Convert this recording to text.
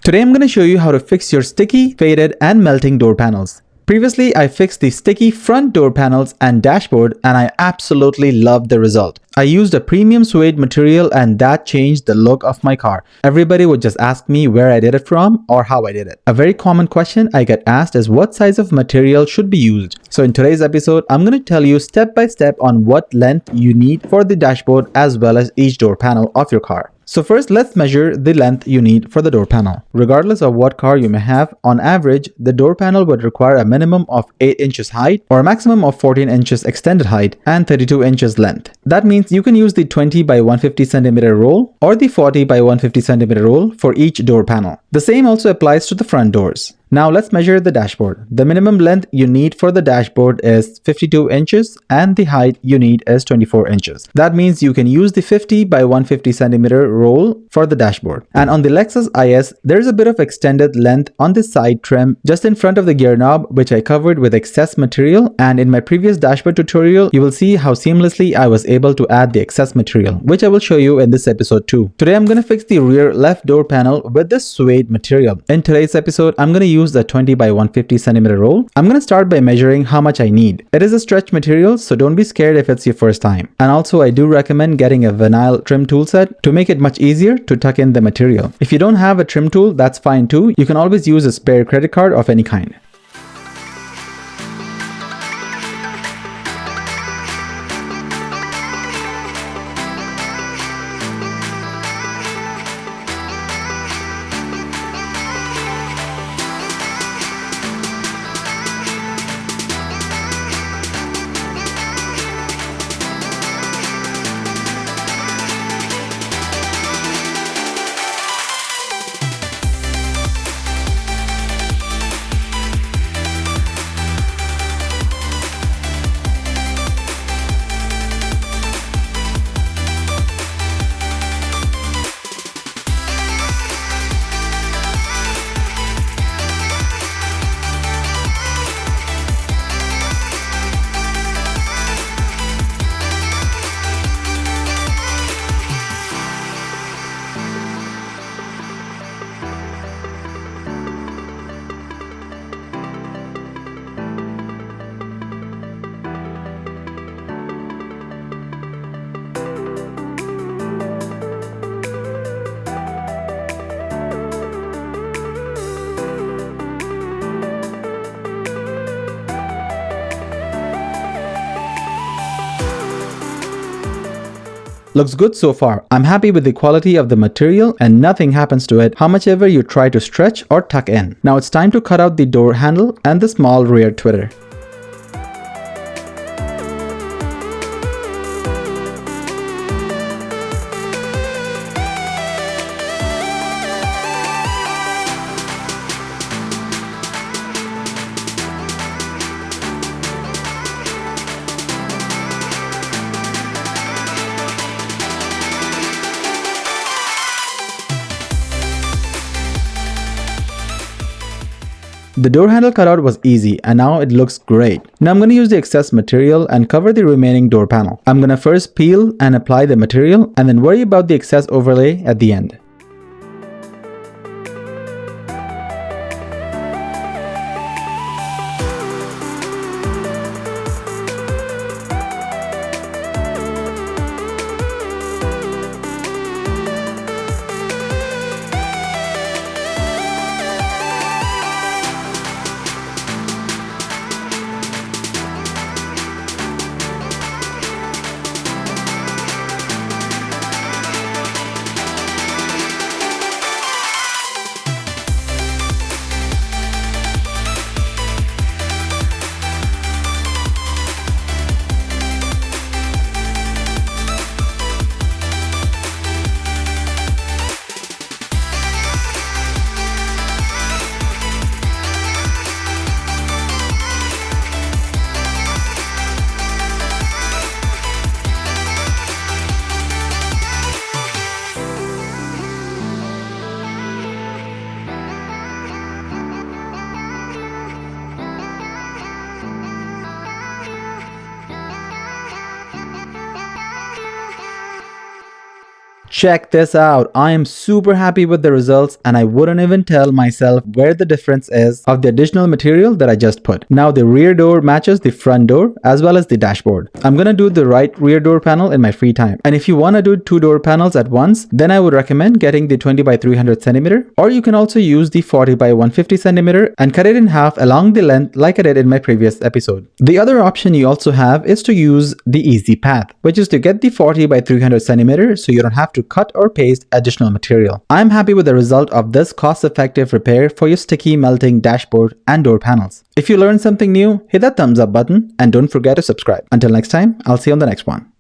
Today I'm going to show you how to fix your sticky, faded, and melting door panels. Previously, I fixed the sticky front door panels and dashboard and I absolutely loved the result. I used a premium suede material and that changed the look of my car. Everybody would just ask me where I did it from or how I did it. A very common question I get asked is what size of material should be used. So in today's episode, I'm going to tell you step by step on what length you need for the dashboard as well as each door panel of your car. So first, let's measure the length you need for the door panel. Regardless of what car you may have, on average, the door panel would require a minimum of 8 inches height or a maximum of 14 inches extended height and 32 inches length. That means you can use the 20 by 150 centimeter roll or the 40 by 150 centimeter roll for each door panel. The same also applies to the front doors. Now let's measure the dashboard. The minimum length you need for the dashboard is 52 inches and the height you need is 24 inches. That means you can use the 50 by 150 centimeter roll for the dashboard. And on the Lexus IS, there's a bit of extended length on the side trim just in front of the gear knob, which I covered with excess material. And in my previous dashboard tutorial, you will see how seamlessly I was able to add the excess material, which I will show you in this episode too. Today I'm going to fix the rear left door panel with this suede material. In today's episode, I'm going to use the 20 by 150 centimeter roll. I'm going to start by measuring how much I need. It is a stretch material, so don't be scared if it's your first time. And also I do recommend getting a vinyl trim tool set to make it much easier to tuck in the material. If you don't have a trim tool, that's fine too. You can always use a spare credit card of any kind. Looks good so far. I'm happy with the quality of the material and nothing happens to it how much ever you try to stretch or tuck in. Now it's time to cut out the door handle and the small rear twitter. The door handle cutout was easy and now it looks great. Now I'm going to use the excess material and cover the remaining door panel. I'm going to first peel and apply the material and then worry about the excess overlay at the end. Check this out. I am super happy with the results and I wouldn't even tell myself where the difference is of the additional material that I just put. Now the rear door matches the front door as well as the dashboard. I'm gonna do the right rear door panel in my free time. And if you wanna do 2 door panels at once, then I would recommend getting the 20 by 300 centimeter, or you can also use the 40 by 150 centimeter and cut it in half along the length like I did in my previous episode. The other option you also have is to use the easy path, which is to get the 40 by 300 centimeter so you don't have to cut or paste additional material. I'm happy with the result of this cost-effective repair for your sticky melting dashboard and door panels. If you learned something new, hit that thumbs up button and don't forget to subscribe. Until next time, I'll see you on the next one.